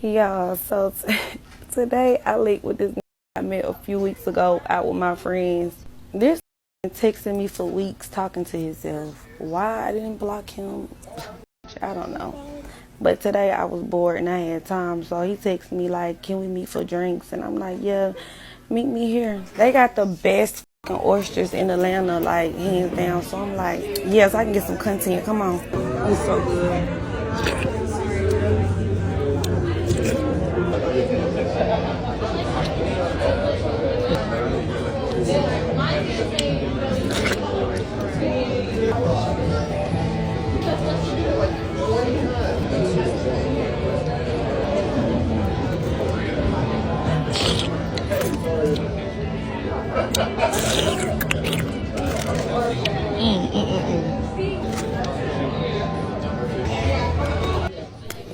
Yeah, so today I linked with this I met a few weeks ago out with my friends. This been texting me for weeks talking to himself. Why I didn't block him, I don't know. But today I was bored and I had time, so he texted me like, "Can we meet for drinks?" And I'm like, "Yeah, meet me here." They got the best fucking oysters in Atlanta, like hands down. So I'm like, yes, I can get some content. Come on, it's so good.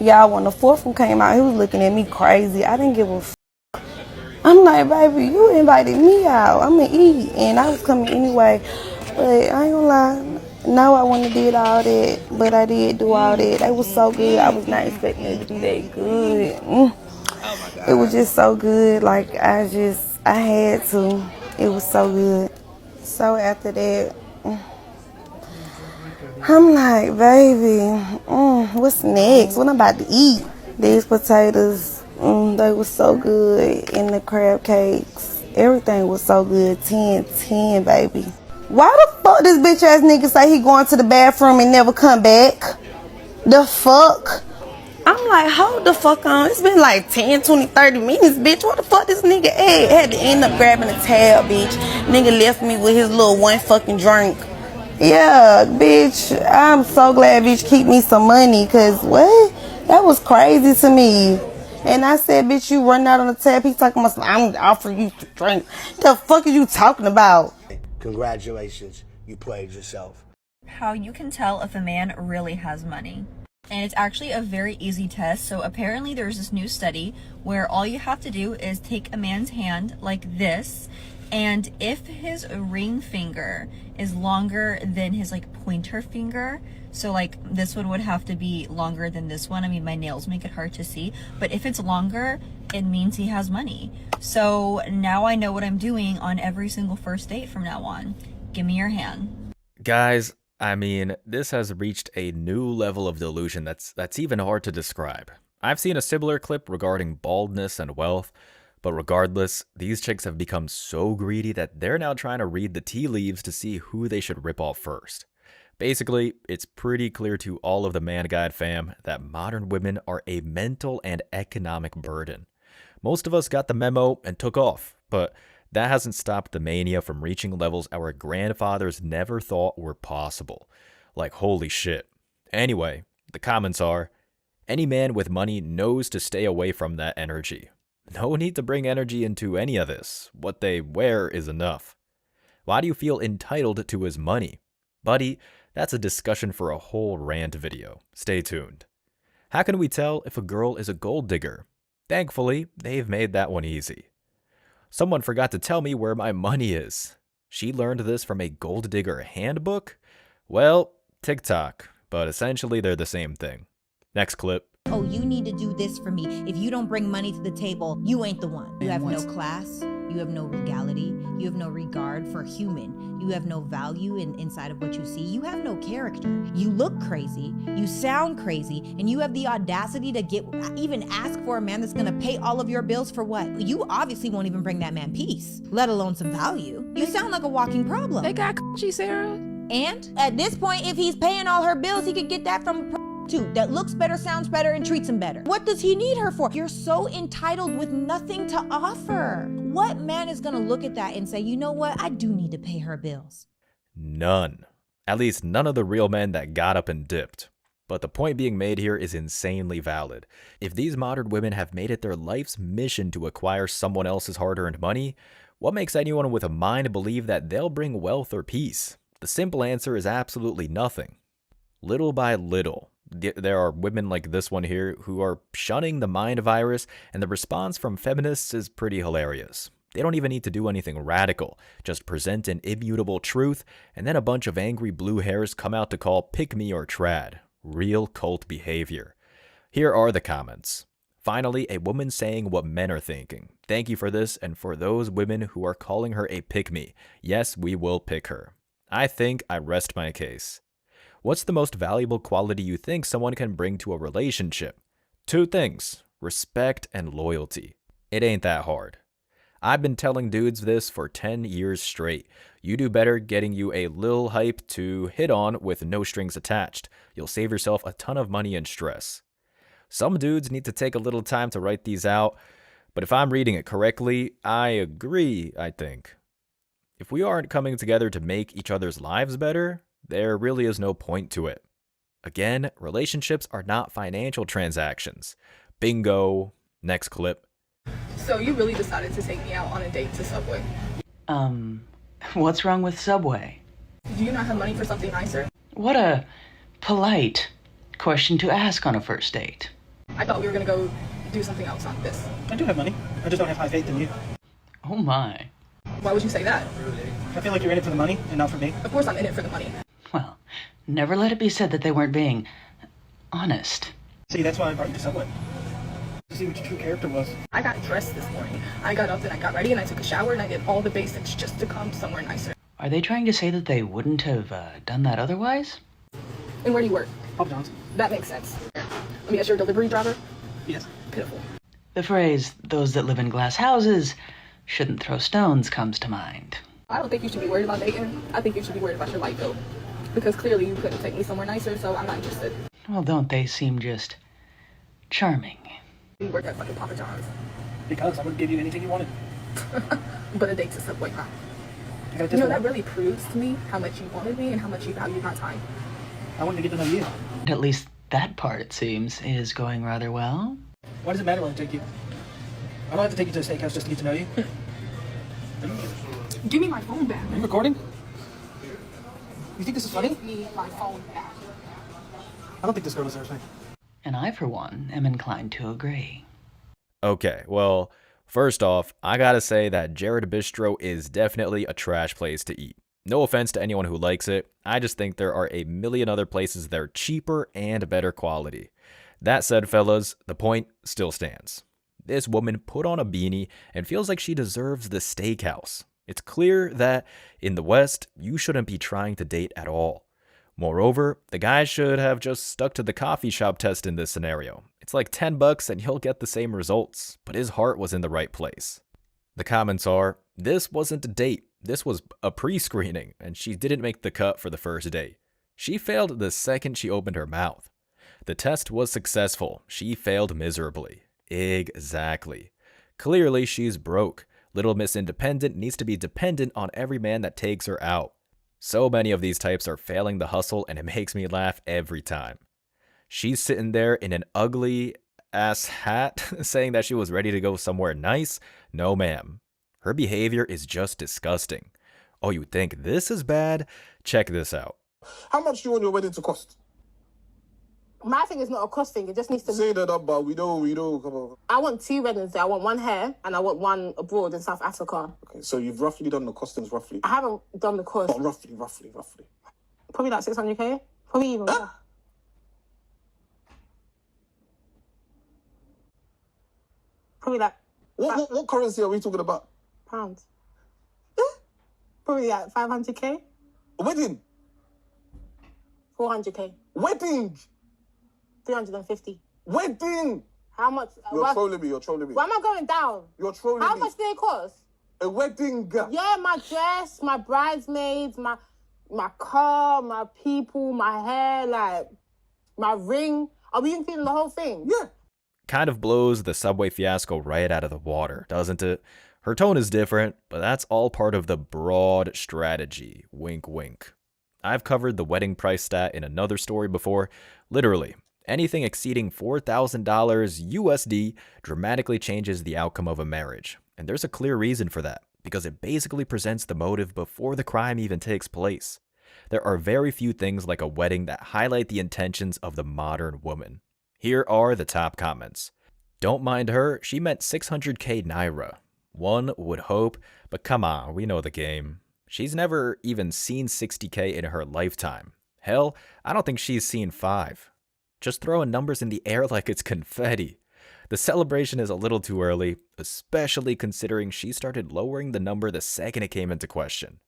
Y'all, when the fourth one came out, he was looking at me crazy. I didn't give a I'm like, baby, you invited me out. I'm going to eat. And I was coming anyway. But I ain't gonna lie. No, I wouldn't have did all that. But I did do all that. They was so good. I was not expecting it to be that good. It was just so good. Like, I had to. It was so good. So after that, I'm like, baby, what's next? What I'm about to eat? These potatoes, they were so good. And the crab cakes, everything was so good. 10, baby. Why the fuck this bitch ass nigga say he going to the bathroom and never come back? The fuck? I'm like, hold the fuck on. It's been like 10, 20, 30 minutes, bitch. What the fuck this nigga at? Had to end up grabbing a tab, bitch. Nigga left me with his little one fucking drink. Yeah, bitch. I'm so glad bitch keep me some money, cause what? That was crazy to me. And I said, bitch, you running out on the tab. He talking about, I'm offering you to drink. The fuck are you talking about? Congratulations, you played yourself. How you can tell if a man really has money. And it's actually a very easy test. So apparently there's this new study where all you have to do is take a man's hand like this, and if his ring finger is longer than his like pointer finger, so like this one would have to be longer than this one. I mean, my nails make it hard to see, but if it's longer, it means he has money. So now I know what I'm doing on every single first date from now on. Give me your hand. Guys, I mean, this has reached a new level of delusion that's even hard to describe. I've seen a similar clip regarding baldness and wealth, but regardless, these chicks have become so greedy that they're now trying to read the tea leaves to see who they should rip off first. Basically, it's pretty clear to all of the Man Guide fam that modern women are a mental and economic burden. Most of us got the memo and took off, but that hasn't stopped the mania from reaching levels our grandfathers never thought were possible. Like, holy shit. Anyway, the comments are, any man with money knows to stay away from that energy. No need to bring energy into any of this. What they wear is enough. Why do you feel entitled to his money? Buddy, that's a discussion for a whole rant video. Stay tuned. How can we tell if a girl is a gold digger? Thankfully, they've made that one easy. Someone forgot to tell me where my money is. She learned this from a gold digger handbook? Well, TikTok, but essentially they're the same thing. Next clip. Oh, you need to do this for me. If you don't bring money to the table, you ain't the one. You have no class. You have no regality. You have no regard for human. You have no value inside of what you see. You have no character. You look crazy. You sound crazy. And you have the audacity to even ask for a man that's going to pay all of your bills for what? You obviously won't even bring that man peace, let alone some value. You sound like a walking problem. They got Sarah. And at this point, if he's paying all her bills, he could get that from a too, that looks better, sounds better, and treats him better. What does he need her for? You're so entitled with nothing to offer. What man is gonna look at that and say, you know what, I do need to pay her bills? None. At least none of the real men that got up and dipped. But the point being made here is insanely valid. If these modern women have made it their life's mission to acquire someone else's hard-earned money, what makes anyone with a mind believe that they'll bring wealth or peace? The simple answer is absolutely nothing. Little by little, there are women like this one here who are shunning the mind virus, and the response from feminists is pretty hilarious. They don't even need to do anything radical, just present an immutable truth, and then a bunch of angry blue hairs come out to call pick me or trad. Real cult behavior. Here are the comments. Finally, a woman saying what men are thinking. Thank you for this, and for those women who are calling her a pick-me. Yes, we will pick her. I think I rest my case. What's the most valuable quality you think someone can bring to a relationship? 2 things: respect and loyalty. It ain't that hard. I've been telling dudes this for 10 years straight. You do better getting you a lil hype to hit on with no strings attached. You'll save yourself a ton of money and stress. Some dudes need to take a little time to write these out, but if I'm reading it correctly, I agree, I think. If we aren't coming together to make each other's lives better, there really is no point to it. Again, relationships are not financial transactions. Bingo. Next clip. So you really decided to take me out on a date to Subway? What's wrong with Subway? Do you not have money for something nicer? What a polite question to ask on a first date. I thought we were gonna go do something else on this. I do have money. I just don't have high faith in you. Oh my. Why would you say that? I feel like you're in it for the money and not for me. Of course I'm in it for the money. Well, never let it be said that they weren't being honest. See, that's why I brought you to Subway. To see what your true character was. I got dressed this morning. I got up and I got ready and I took a shower and I did all the basics just to come somewhere nicer. Are they trying to say that they wouldn't have done that otherwise? And where do you work? Papa John's. That makes sense. Let me guess, you're a delivery driver? Yes. Pitiful. The phrase, those that live in glass houses shouldn't throw stones, comes to mind. I don't think you should be worried about dating. I think you should be worried about your light bill. Because clearly you couldn't take me somewhere nicer, so I'm not interested. Well, don't they seem just charming? You work at fucking Papa John's. Because I would give you anything you wanted. But a date to Subway, huh? You know, that really proves to me how much you wanted me and how much you value my time. I wanted to get to know you. At least that part, it seems, is going rather well. Why does it matter when I take you? I don't have to take you to a steakhouse just to get to know you. Give me my phone back. Are you recording? You think this is funny? Give me my phone back. I don't think this girl deserves me. And I, for one, am inclined to agree. Okay, well, first off, I gotta say that Jared Bistro is definitely a trash place to eat. No offense to anyone who likes it, I just think there are a million other places that are cheaper and better quality. That said, fellas, the point still stands. This woman put on a beanie and feels like she deserves the steakhouse. It's clear that in the West, you shouldn't be trying to date at all. Moreover, the guy should have just stuck to the coffee shop test in this scenario. It's like $10 and you'll get the same results, but his heart was in the right place. The comments are, this wasn't a date, this was a pre-screening, and she didn't make the cut for the first date. She failed the second she opened her mouth. The test was successful, she failed miserably. Exactly. Clearly she's broke. Little Miss Independent needs to be dependent on every man that takes her out. So many of these types are failing the hustle and it makes me laugh every time. She's sitting there in an ugly ass hat saying that she was ready to go somewhere nice. No ma'am. Her behavior is just disgusting. Oh, you think this is bad? Check this out. How much do you want your wedding to cost? My thing is not a cost thing. It just needs to Say the number. We don't, come on. I want 2 weddings. I want one here and I want one abroad in South Africa. Okay, so you've roughly done the costings, roughly. I haven't done the cost. But roughly. Probably like 600k. Probably even more. Probably like What currency are we talking about? pounds. Probably like 500k. Wedding. 400k. Wedding. 350. Wedding. How much? You're trolling me. Why am I going down? You're trolling me. How much do they cost? A wedding. Yeah, my dress, my bridesmaids, my car, my people, my hair, like my ring. Are we including the whole thing? Yeah. Kind of blows the Subway fiasco right out of the water, doesn't it? Her tone is different, but that's all part of the broad strategy. Wink, wink. I've covered the wedding price stat in another story before. Literally, anything exceeding $4,000 USD dramatically changes the outcome of a marriage. And there's a clear reason for that, because it basically presents the motive before the crime even takes place. There are very few things like a wedding that highlight the intentions of the modern woman. Here are the top comments. Don't mind her, she meant 600k Naira. One would hope, but come on, we know the game. She's never even seen 60k in her lifetime. Hell, I don't think she's seen 5. Just throwing numbers in the air like it's confetti. The celebration is a little too early, especially considering she started lowering the number the second it came into question.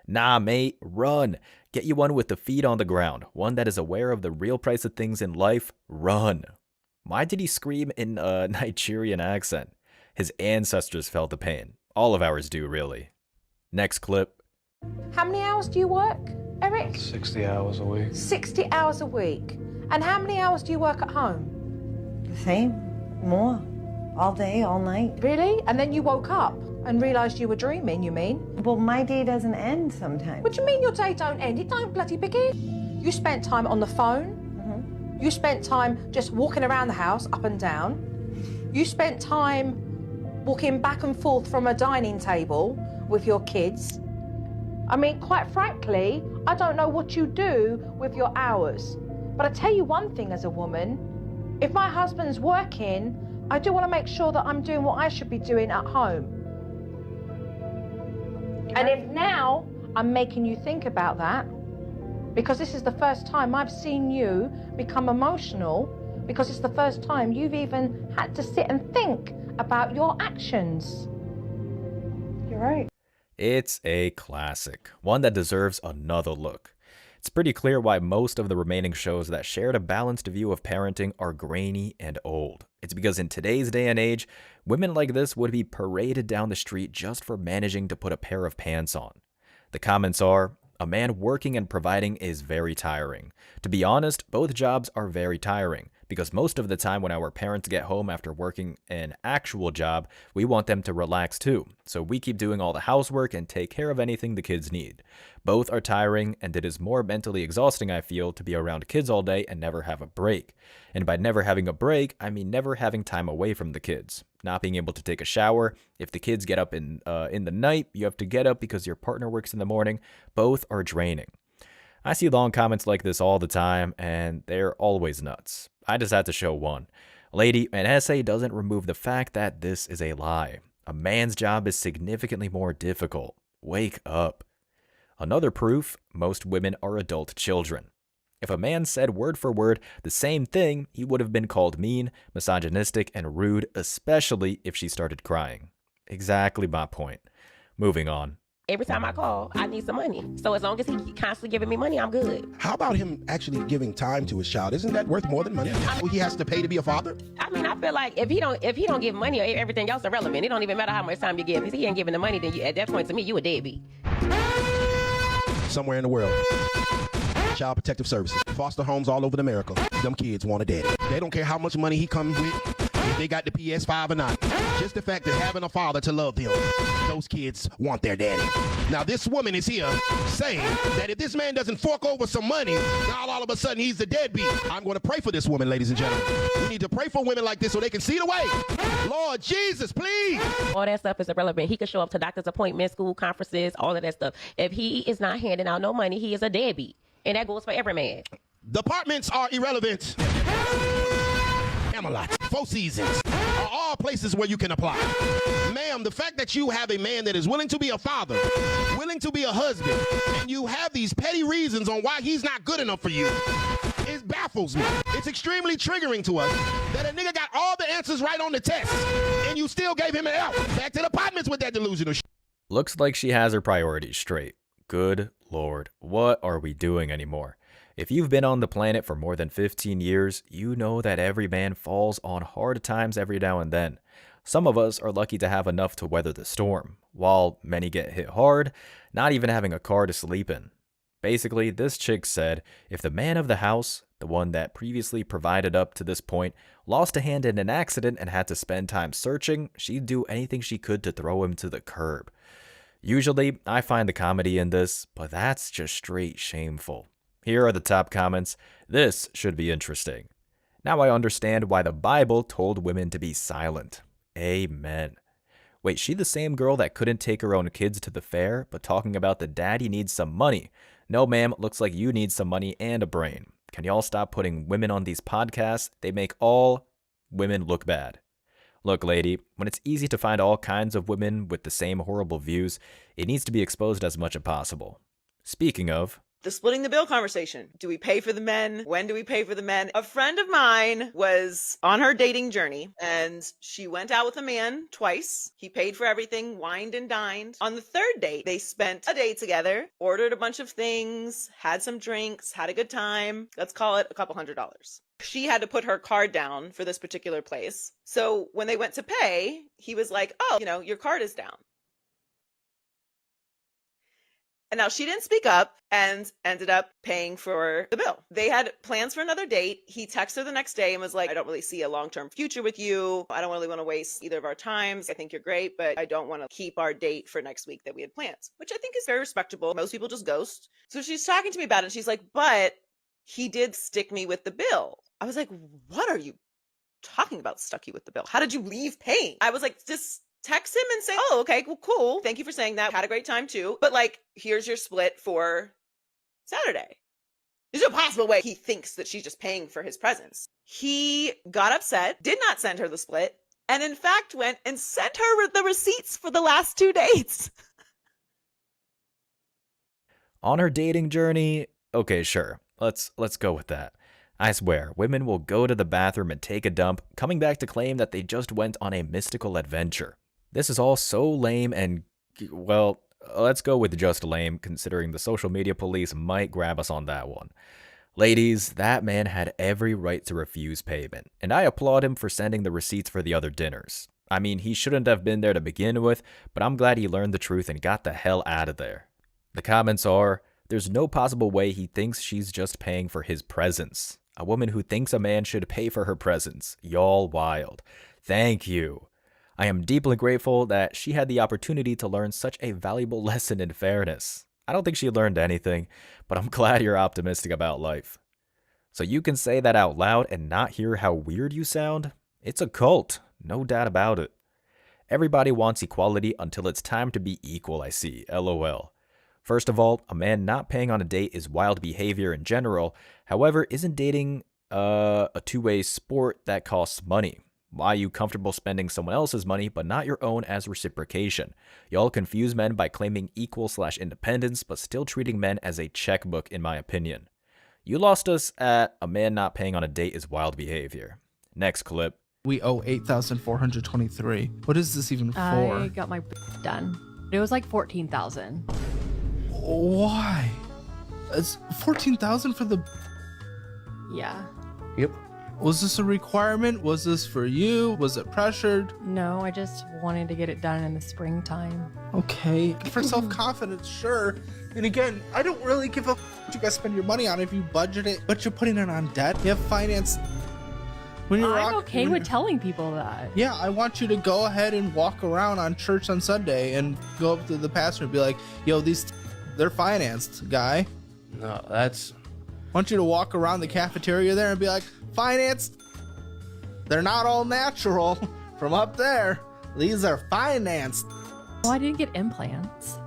Nah, mate, run. Get you one with the feet on the ground, one that is aware of the real price of things in life. Run. Why did he scream in a Nigerian accent? His ancestors felt the pain. All of ours do, really. Next clip. How many hours do you work, Eric? 60 hours a week. 60 hours a week. And how many hours do you work at home? The same. More. All day, all night. Really? And then you woke up and realised you were dreaming, you mean? Well, my day doesn't end sometimes. What do you mean your day don't end? It don't bloody begin. You spent time on the phone. You spent time just walking around the house, up and down. You spent time walking back and forth from a dining table with your kids. I mean, quite frankly, I don't know what you do with your hours. But I tell you one thing as a woman, if my husband's working, I do want to make sure that I'm doing what I should be doing at home. And if now I'm making you think about that, because this is the first time I've seen you become emotional, because it's the first time you've even had to sit and think about your actions. You're right. It's a classic, one that deserves another look. It's pretty clear why most of the remaining shows that shared a balanced view of parenting are grainy and old. It's because in today's day and age, women like this would be paraded down the street just for managing to put a pair of pants on. The comments are, a man working and providing is very tiring. To be honest, both jobs are very tiring, because most of the time when our parents get home after working an actual job, we want them to relax too. So we keep doing all the housework and take care of anything the kids need. Both are tiring, and it is more mentally exhausting, I feel, to be around kids all day and never have a break. And by never having a break, I mean never having time away from the kids. Not being able to take a shower. If the kids get up in the night, you have to get up because your partner works in the morning. Both are draining. I see long comments like this all the time, and they're always nuts. I just had to show one. Lady, an essay doesn't remove the fact that this is a lie. A man's job is significantly more difficult. Wake up. Another proof, most women are adult children. If a man said word for word the same thing, he would have been called mean, misogynistic, and rude, especially if she started crying. Exactly my point. Moving on. Every time I call, I need some money. So as long as he constantly giving me money, I'm good. How about him actually giving time to his child? Isn't that worth more than money? He has to pay to be a father? I mean, I feel like if he don't give money, everything else irrelevant. It don't even matter how much time you give. If he ain't giving the money, then at that point, to me, you a deadbeat. Somewhere in the world. Child Protective Services. Foster homes all over America. Them kids want a daddy. They don't care how much money he comes with, if they got the PS5 or not. Just the fact that having a father to love them, those kids want their daddy. Now this woman is here saying that if this man doesn't fork over some money, now all of a sudden he's the deadbeat. I'm going to pray for this woman, ladies and gentlemen. We need to pray for women like this so they can see the way. Lord Jesus, please. All that stuff is irrelevant. He can show up to doctor's appointments, school conferences, all of that stuff. If he is not handing out no money, he is a deadbeat. And that goes for every man. Departments are irrelevant. Camelot, Four Seasons are all places where you can apply. Ma'am, the fact that you have a man that is willing to be a father, willing to be a husband, and you have these petty reasons on why he's not good enough for you, it baffles me. It's extremely triggering to us that a nigga got all the answers right on the test, and you still gave him an L. Back to the apartments with that delusional shit. Looks like she has her priorities straight. Good Lord, what are we doing anymore? If you've been on the planet for more than 15 years, you know that every man falls on hard times every now and then. Some of us are lucky to have enough to weather the storm, while many get hit hard, not even having a car to sleep in. Basically, this chick said, if the man of the house, the one that previously provided up to this point, lost a hand in an accident and had to spend time searching, she'd do anything she could to throw him to the curb. Usually, I find the comedy in this, but that's just straight shameful. Here are the top comments. This should be interesting. Now I understand why the Bible told women to be silent. Amen. Wait, she the same girl that couldn't take her own kids to the fair, but talking about the daddy needs some money? No, ma'am, looks like you need some money and a brain. Can y'all stop putting women on these podcasts? They make all women look bad. Look, lady, when it's easy to find all kinds of women with the same horrible views, it needs to be exposed as much as possible. Speaking of... The splitting the bill conversation. Do we pay for the men? When do we pay for the men? A friend of mine was on her dating journey and she went out with a man twice. He paid for everything, wined and dined. On the third date, they spent a day together, ordered a bunch of things, had some drinks, had a good time. Let's call it a couple $100. She had to put her card down for this particular place. So when they went to pay, he was like, oh, your card is down. And now she didn't speak up and ended up paying for the bill. They had plans for another date. He texted her the next day and was like, I don't really see a long-term future with you. I don't really want to waste either of our times. I think you're great, but I don't want to keep our date for next week that we had plans, which I think is very respectable. Most people just ghost. So she's talking to me about it and she's like, but he did stick me with the bill. I was like, what are you talking about, stuck you with the bill? How did you leave paying? I was like, just text him and say, oh, okay, well, cool. Thank you for saying that. Had a great time too. But here's your split for Saturday. There's no possible way he thinks that she's just paying for his presence. He got upset, did not send her the split, and in fact went and sent her the receipts for the last 2 dates. On her dating journey, okay, sure. Let's go with that. I swear, women will go to the bathroom and take a dump, coming back to claim that they just went on a mystical adventure. This is all so lame and, well, let's go with just lame, considering the social media police might grab us on that one. Ladies, that man had every right to refuse payment, and I applaud him for sending the receipts for the other dinners. I mean, he shouldn't have been there to begin with, but I'm glad he learned the truth and got the hell out of there. The comments are, there's no possible way he thinks she's just paying for his presence. A woman who thinks a man should pay for her presence. Y'all wild. Thank you. I am deeply grateful that she had the opportunity to learn such a valuable lesson in fairness. I don't think she learned anything, but I'm glad you're optimistic about life. So you can say that out loud and not hear how weird you sound? It's a cult, no doubt about it. Everybody wants equality until it's time to be equal, I see, LOL. First of all, a man not paying on a date is wild behavior in general. However, isn't dating a two-way sport that costs money? Why are you comfortable spending someone else's money but not your own as reciprocation? Y'all confuse men by claiming equal/independence but still treating men as a checkbook, in my opinion. You lost us at a man not paying on a date is wild behavior. Next clip. We owe $8,423. What is this even for? I got my done. It was like $14,000. Why? It's $14,000 for the... Yeah. Yep. Was this a requirement? Was this for you? Was it pressured? No, I just wanted to get it done in the springtime. Okay. For self-confidence, sure. And again, I don't really give a what you guys spend your money on if you budget it, but you're putting it on debt. You have finance. I'm okay with telling people that. Yeah, I want you to go ahead and walk around on church on Sunday and go up to the pastor and be like, yo, they're financed, guy. No, that's... I want you to walk around the cafeteria there and be like, financed. They're not all natural from up there. These are financed. Well, I didn't get implants.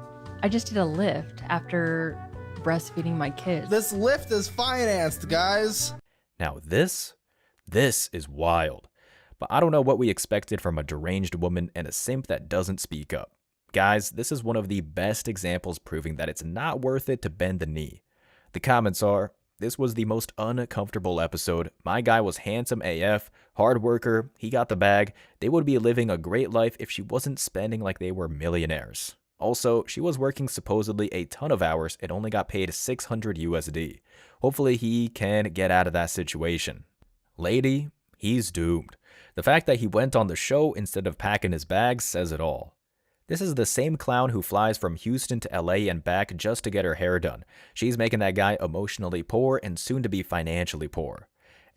I just did a lift after breastfeeding my kids. This lift is financed, guys. Now this is wild. But I don't know what we expected from a deranged woman and a simp that doesn't speak up. Guys, this is one of the best examples proving that it's not worth it to bend the knee. The comments are, this was the most uncomfortable episode. My guy was handsome AF, hard worker, he got the bag. They would be living a great life if she wasn't spending like they were millionaires. Also, she was working supposedly a ton of hours and only got paid 600 USD. Hopefully he can get out of that situation. Lady, he's doomed. The fact that he went on the show instead of packing his bags says it all. This is the same clown who flies from Houston to LA and back just to get her hair done. She's making that guy emotionally poor and soon to be financially poor.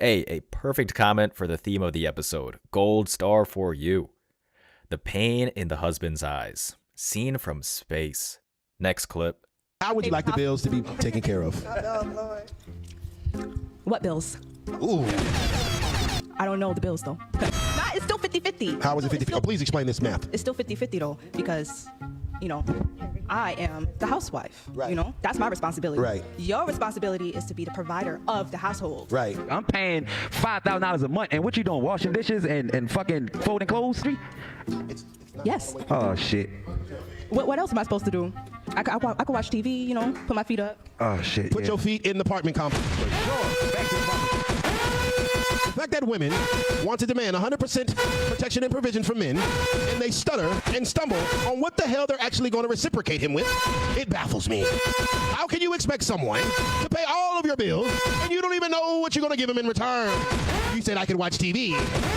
A perfect comment for the theme of the episode. Gold star for you. The pain in the husband's eyes. Seen from space. Next clip. How would you like the bills to be taken care of? What bills? Ooh. I don't know the bills though. Nah, it's still 50-50. How is it 50-50? Oh, please explain this math. It's still 50-50 though, because you know, I am the housewife. Right. You know, that's my responsibility. Right. Your responsibility is to be the provider of the household. Right. I'm paying $5,000 a month, and what you doing? Washing dishes and fucking folding clothes? Yes. Oh shit. What else am I supposed to do? I could watch TV, you know, put my feet up. Oh shit. Put your feet in the apartment complex. Sure. Back to the apartment. The fact that women want to demand 100% protection and provision from men, and they stutter and stumble on what the hell they're actually going to reciprocate him with, it baffles me. How can you expect someone to pay all of your bills and you don't even know what you're going to give him in return? You said I could watch TV.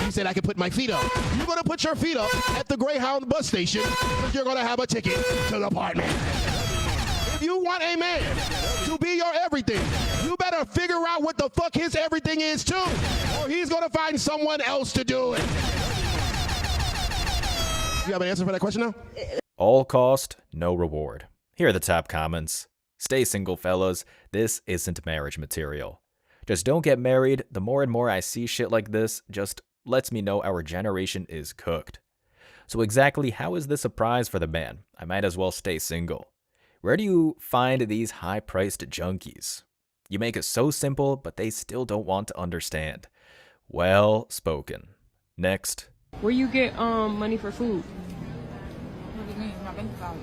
You said I could put my feet up. You're going to put your feet up at the Greyhound bus station because you're going to have a ticket to the apartment. If you want a man to be your everything, you better figure out what the fuck his everything is too, or he's gonna find someone else to do it. You have an answer for that question now? All cost, no reward. Here are the top comments. Stay single, fellas. This isn't marriage material. Just don't get married. The more and more I see shit like this, just lets me know our generation is cooked. So exactly how is this a prize for the man? I might as well stay single. Where do you find these high-priced junkies? You make it so simple, but they still don't want to understand. Well spoken. Next. Where you get money for food? What do you mean? My bank account.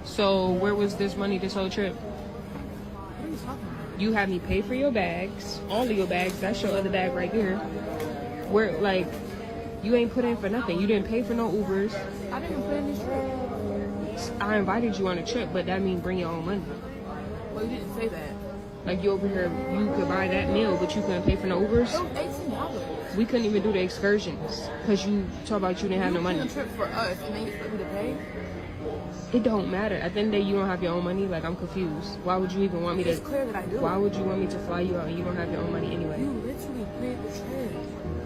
So where was this money this whole trip? What are you talking about? You had me pay for your bags, all of your bags. That's your other bag right there. Where, like, you ain't put in for nothing. You didn't pay for no Ubers. I didn't put in this trip. I invited you on a trip, but that means bring your own money. Well, you didn't say that. Like, you over here, you could buy that meal, but you couldn't pay for no Ubers. It was $18. We couldn't even do the excursions because you talk about you didn't have no money. You a trip for us, and then you expect me to pay? It don't matter. At the end of the day, you don't have your own money. Like, I'm confused. Why would you even want me to? It's clear that I do. Why would you want me to fly you out and you don't have your own money anyway? You literally paid the trip.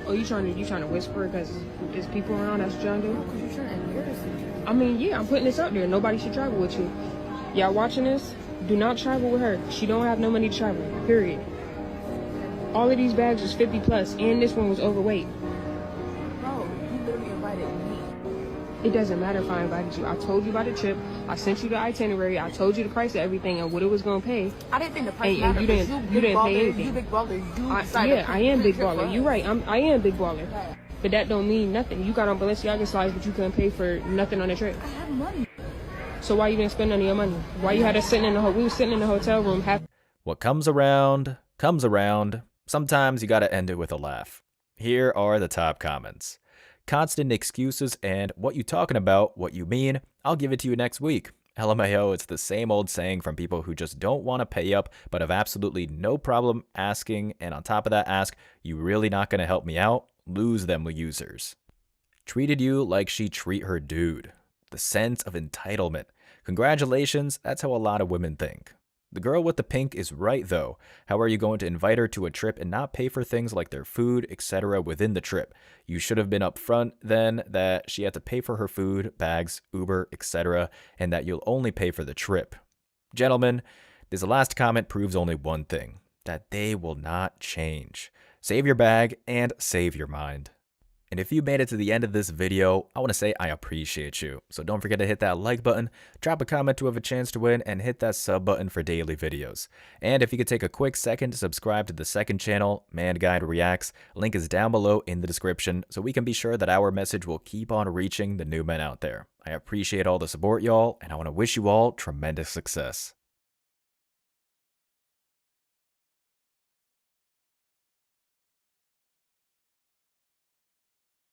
Oh, you trying to whisper because there's people around? That's what y'all do? Because you're trying to embarrass me. I mean, yeah, I'm putting this out there. Nobody should travel with you. Y'all watching this? Do not travel with her. She don't have no money to travel. Period. All of these bags was 50 plus, and this one was overweight. Bro, you literally invited me. It doesn't matter if I invited you. I told you about the trip. I sent you the itinerary. I told you the price of everything and what it was gonna pay. I didn't think the price mattered. And you didn't pay anything. You big baller. You decided yeah, I am big baller. You're right. I am big baller. But that don't mean nothing. You got on Balenciaga slides, but you couldn't pay for nothing on the trip. I have money. So why you didn't spend none of your money? Why you had us sitting in the we were sitting in the hotel room. What comes around, comes around. Sometimes you gotta end it with a laugh. Here are the top comments. Constant excuses and what you talking about, what you mean, I'll give it to you next week. LMAO, it's the same old saying from people who just don't want to pay up but have absolutely no problem asking, and on top of that ask, you really not gonna help me out? Lose them users. Treated you like she treat her dude. The sense of entitlement. Congratulations, that's how a lot of women think. The girl with the pink is right though. How are you going to invite her to a trip and not pay for things like their food, etc. within the trip? You should have been upfront then that she had to pay for her food, bags, Uber, etc. and that you'll only pay for the trip. Gentlemen, this last comment proves only one thing, that they will not change. Save your bag and save your mind. And if you made it to the end of this video, I want to say I appreciate you. So don't forget to hit that like button, drop a comment to have a chance to win, and hit that sub button for daily videos. And if you could take a quick second to subscribe to the second channel, Man Guide Reacts, link is down below in the description so we can be sure that our message will keep on reaching the new men out there. I appreciate all the support, y'all, and I want to wish you all tremendous success.